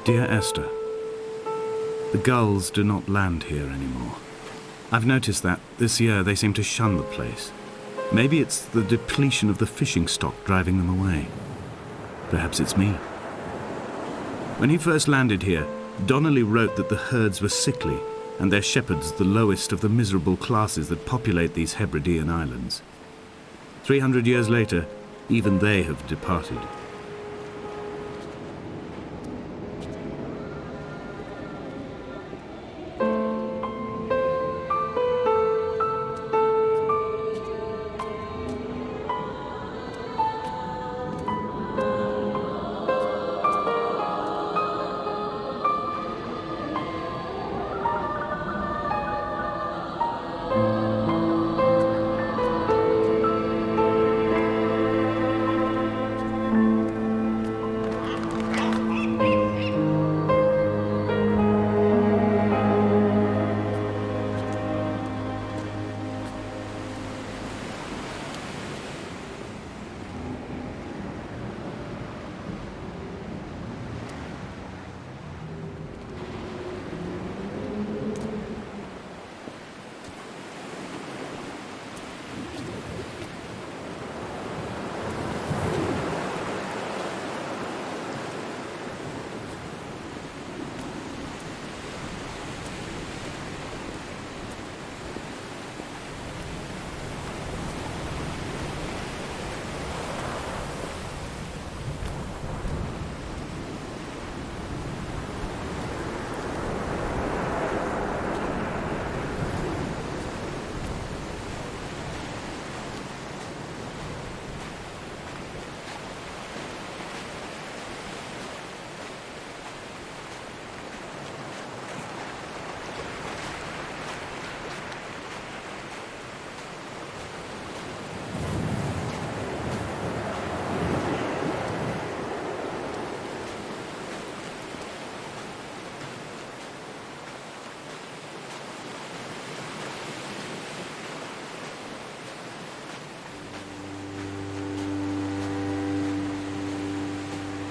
Dear Esther, the gulls do not land here anymore. I've noticed that this year they seem to shun the place. Maybe it's the depletion of the fishing stock driving them away. Perhaps it's me. When he first landed here, Donnelly wrote that the herds were sickly and their shepherds the lowest of the miserable classes that populate these Hebridean islands. 300 years later, even they have departed.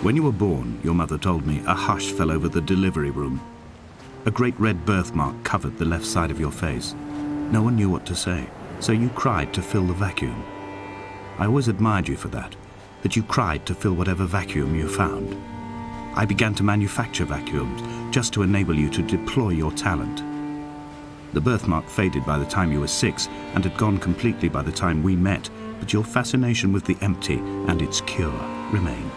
When you were born, your mother told me, a hush fell over the delivery room. A great red birthmark covered the left side of your face. No one knew what to say, so you cried to fill the vacuum. I always admired you for that you cried to fill whatever vacuum you found. I began to manufacture vacuums just to enable you to deploy your talent. The birthmark faded by the time you were 6 and had gone completely by the time we met, but your fascination with the empty and its cure remained.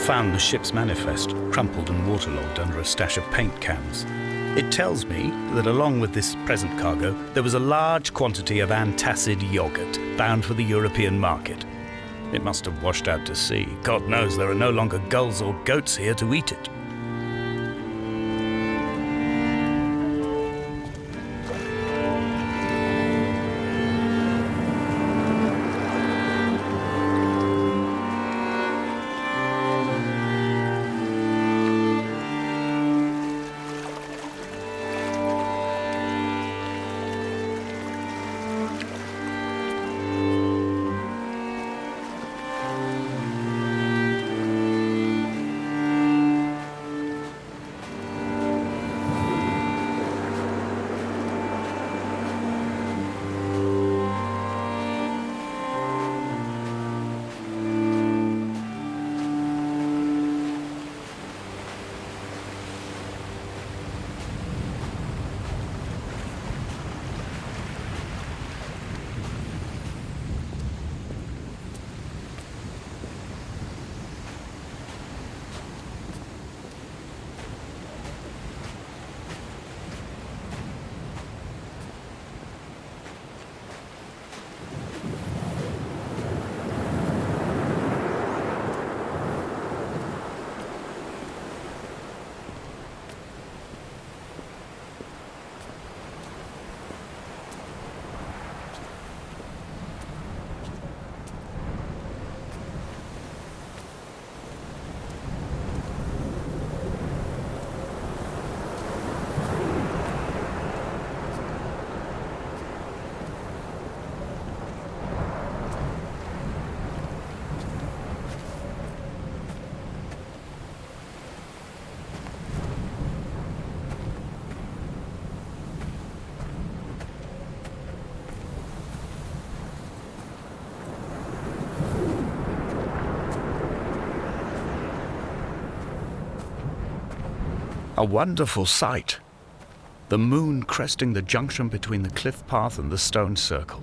Found the ship's manifest, crumpled and waterlogged under a stash of paint cans. It tells me that along with this present cargo, there was a large quantity of antacid yogurt bound for the European market. It must have washed out to sea. God knows there are no longer gulls or goats here to eat it. A wonderful sight. The moon cresting the junction between the cliff path and the stone circle.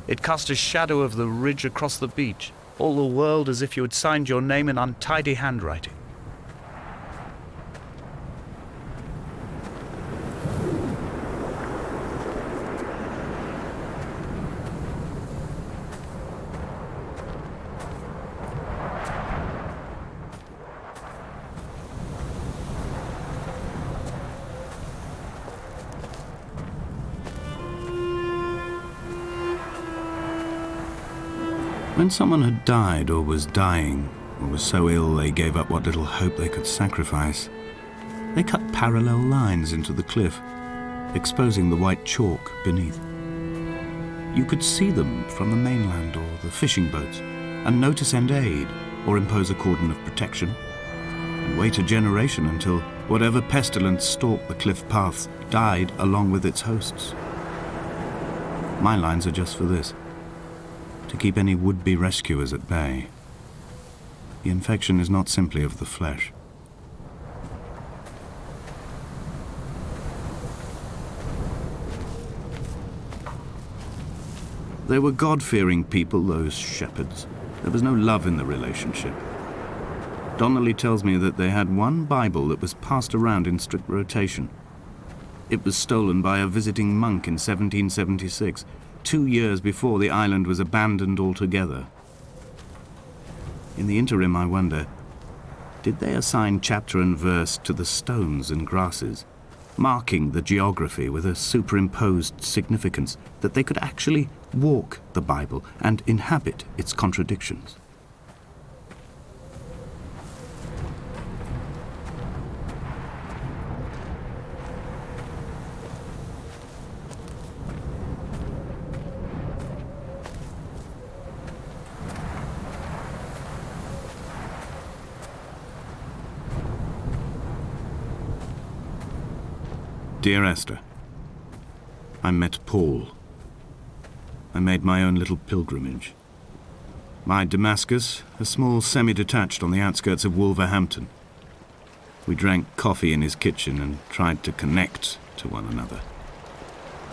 It cast a shadow of the ridge across the beach, all the world as if you had signed your name in untidy handwriting. When someone had died or was dying, or was so ill they gave up what little hope they could sacrifice, they cut parallel lines into the cliff, exposing the white chalk beneath. You could see them from the mainland or the fishing boats, and know to send aid or impose a cordon of protection, and wait a generation until whatever pestilence stalked the cliff paths died along with its hosts. My lines are just for this. To keep any would-be rescuers at bay. The infection is not simply of the flesh. They were God-fearing people, those shepherds. There was no love in the relationship. Donnelly tells me that they had one Bible that was passed around in strict rotation. It was stolen by a visiting monk in 1776, 2 years before the island was abandoned altogether. In the interim, I wonder, did they assign chapter and verse to the stones and grasses, marking the geography with a superimposed significance that they could actually walk the Bible and inhabit its contradictions? Dear Esther, I met Paul. I made my own little pilgrimage. My Damascus, a small semi-detached on the outskirts of Wolverhampton. We drank coffee in his kitchen and tried to connect to one another.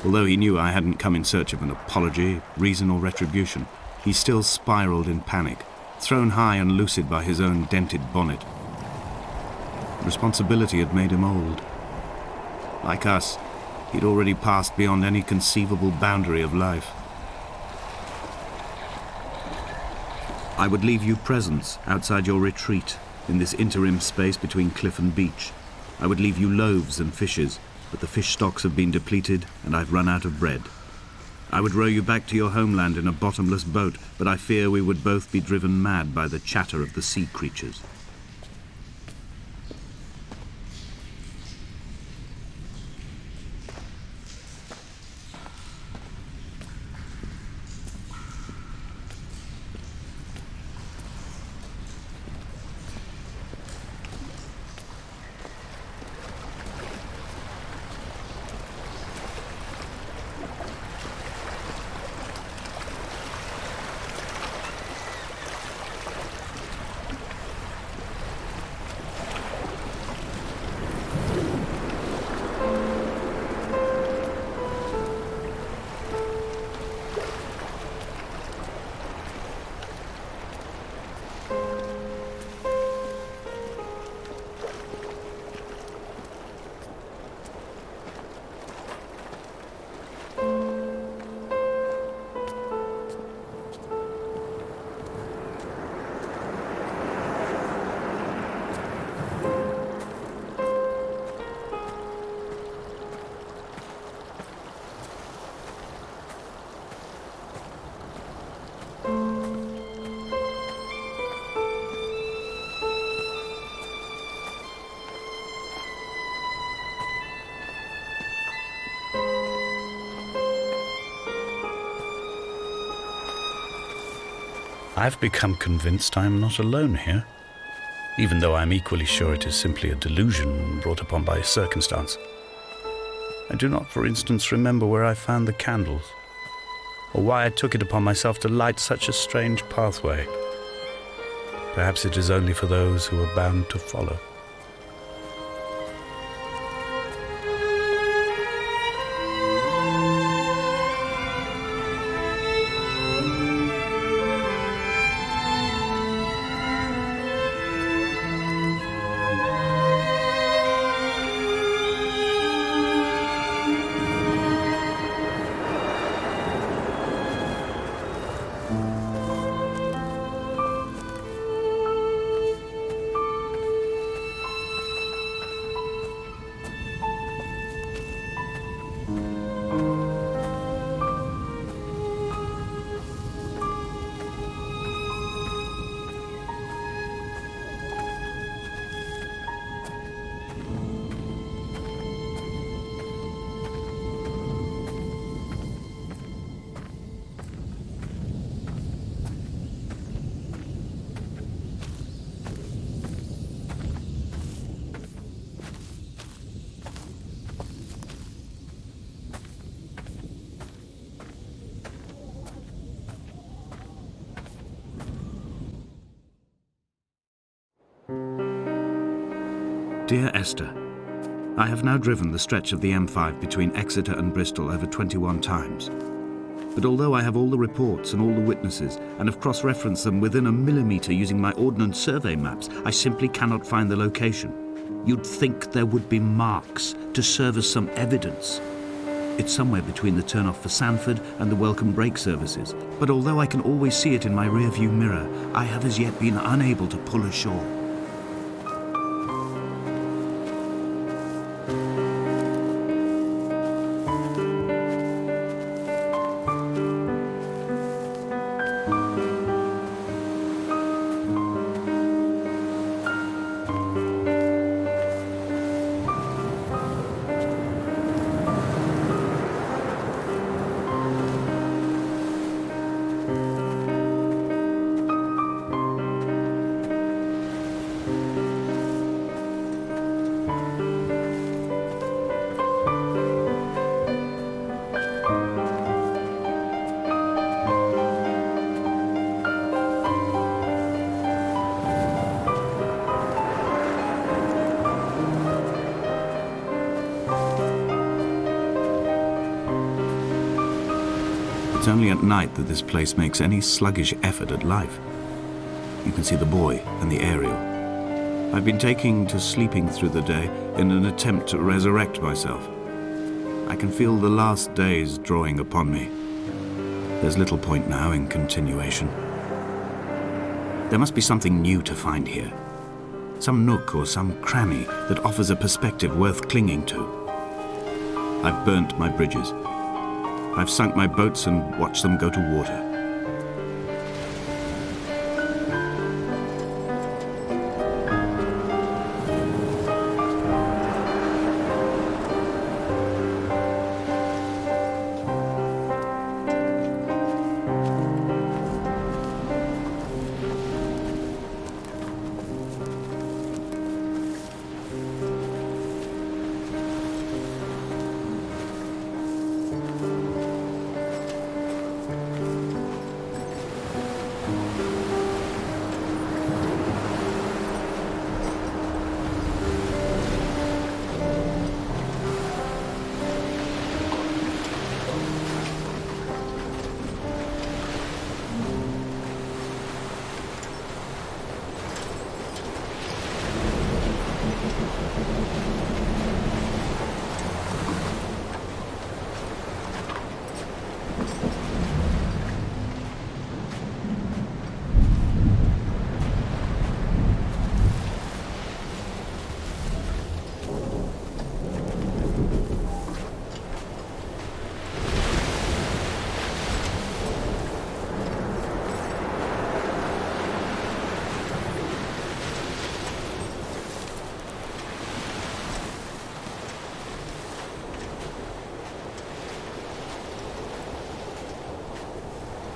Although he knew I hadn't come in search of an apology, reason or retribution, he still spiraled in panic, thrown high and lucid by his own dented bonnet. Responsibility had made him old. Like us, he'd already passed beyond any conceivable boundary of life. I would leave you presents outside your retreat in this interim space between cliff and beach. I would leave you loaves and fishes, but the fish stocks have been depleted and I've run out of bread. I would row you back to your homeland in a bottomless boat, but I fear we would both be driven mad by the chatter of the sea creatures. I've become convinced I am not alone here, even though I'm equally sure it is simply a delusion brought upon by circumstance. I do not, for instance, remember where I found the candles, or why I took it upon myself to light such a strange pathway. Perhaps it is only for those who are bound to follow. Dear Esther, I have now driven the stretch of the M5 between Exeter and Bristol over 21 times. But although I have all the reports and all the witnesses and have cross-referenced them within a millimetre using my Ordnance Survey maps, I simply cannot find the location. You'd think there would be marks to serve as some evidence. It's somewhere between the turn-off for Sanford and the welcome brake services, but although I can always see it in my rear-view mirror, I have as yet been unable to pull ashore. It's only at night that this place makes any sluggish effort at life. You can see the buoy and the aerial. I've been taking to sleeping through the day in an attempt to resurrect myself. I can feel the last days drawing upon me. There's little point now in continuation. There must be something new to find here. Some nook or some cranny that offers a perspective worth clinging to. I've burnt my bridges. I've sunk my boats and watched them go to water.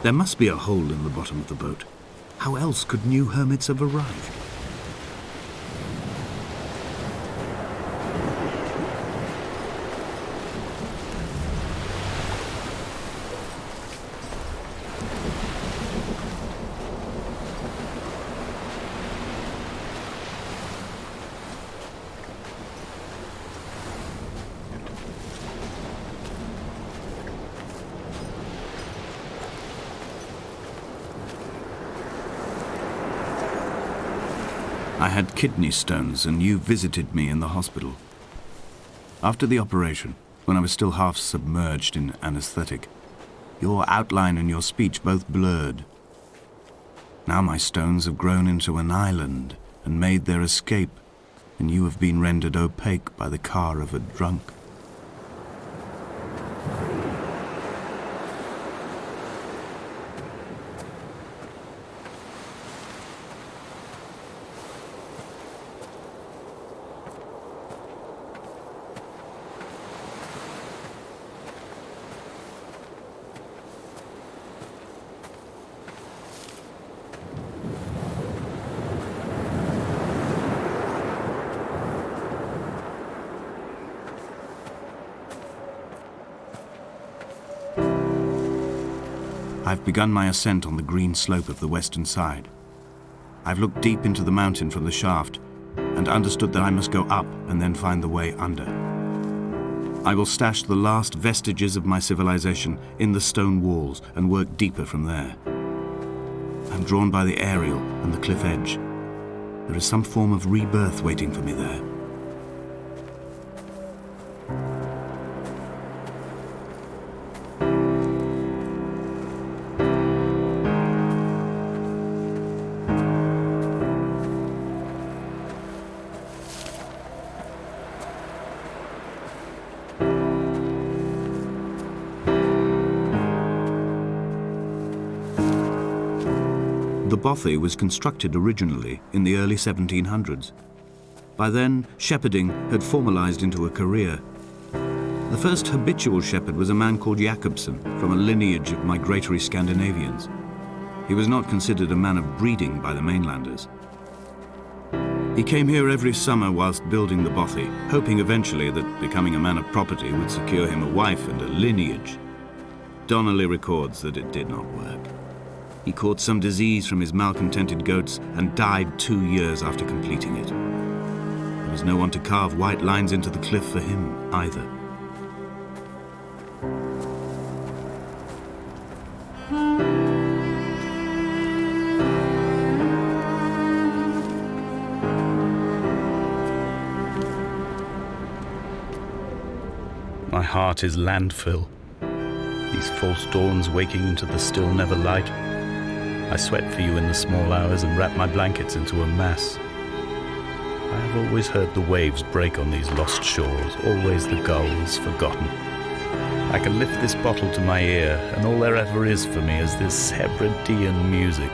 There must be a hole in the bottom of the boat. How else could new hermits have arrived? I had kidney stones and you visited me in the hospital. After the operation, when I was still half submerged in anesthetic, your outline and your speech both blurred. Now my stones have grown into an island and made their escape, and you have been rendered opaque by the car of a drunk. I've begun my ascent on the green slope of the western side. I've looked deep into the mountain from the shaft, and understood that I must go up and then find the way under. I will stash the last vestiges of my civilization in the stone walls and work deeper from there. I'm drawn by the aerial and the cliff edge. There is some form of rebirth waiting for me there. The bothy was constructed originally in the early 1700s. By then, shepherding had formalized into a career. The first habitual shepherd was a man called Jakobsen, from a lineage of migratory Scandinavians. He was not considered a man of breeding by the mainlanders. He came here every summer whilst building the bothy, hoping eventually that becoming a man of property would secure him a wife and a lineage. Donnelly records that it did not work. He caught some disease from his malcontented goats and died 2 years after completing it. There was no one to carve white lines into the cliff for him either. My heart is landfill. These false dawns waking into the still never light. I sweat for you in the small hours and wrap my blankets into a mass. I have always heard the waves break on these lost shores, always the gulls forgotten. I can lift this bottle to my ear, and all there ever is for me is this Hebridean music.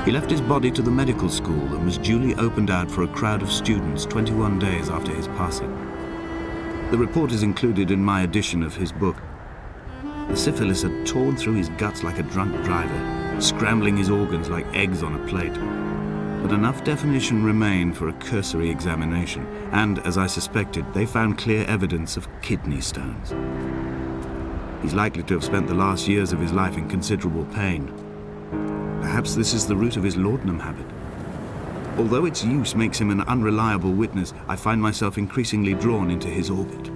He left his body to the medical school and was duly opened out for a crowd of students 21 days after his passing. The report is included in my edition of his book. The syphilis had torn through his guts like a drunk driver, scrambling his organs like eggs on a plate. But enough definition remained for a cursory examination, and, as I suspected, they found clear evidence of kidney stones. He's likely to have spent the last years of his life in considerable pain. Perhaps this is the root of his laudanum habit. Although its use makes him an unreliable witness, I find myself increasingly drawn into his orbit.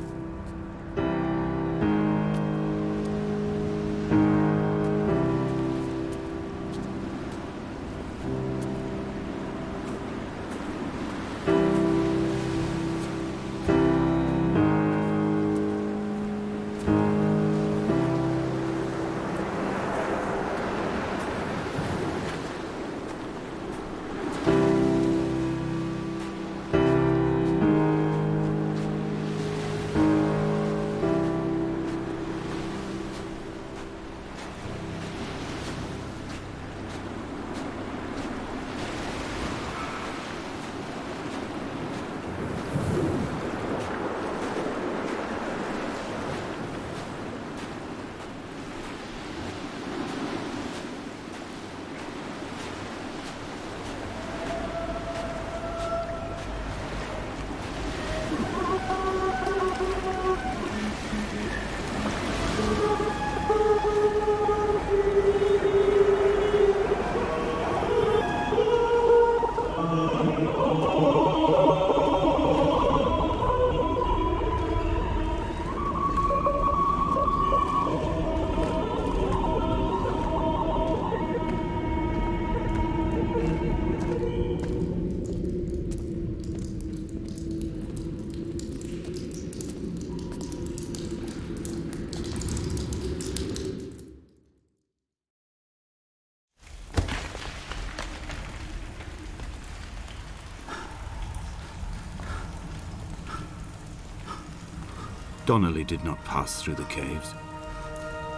Donnelly did not pass through the caves.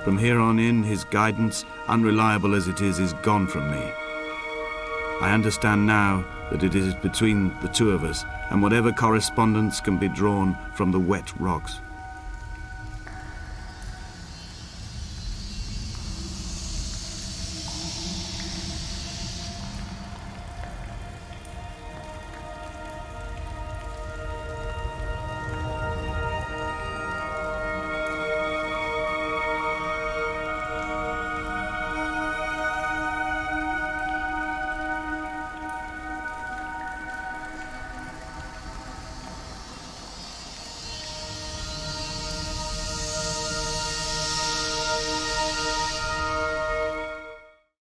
From here on in, his guidance, unreliable as it is gone from me. I understand now that it is between the two of us, and whatever correspondence can be drawn from the wet rocks.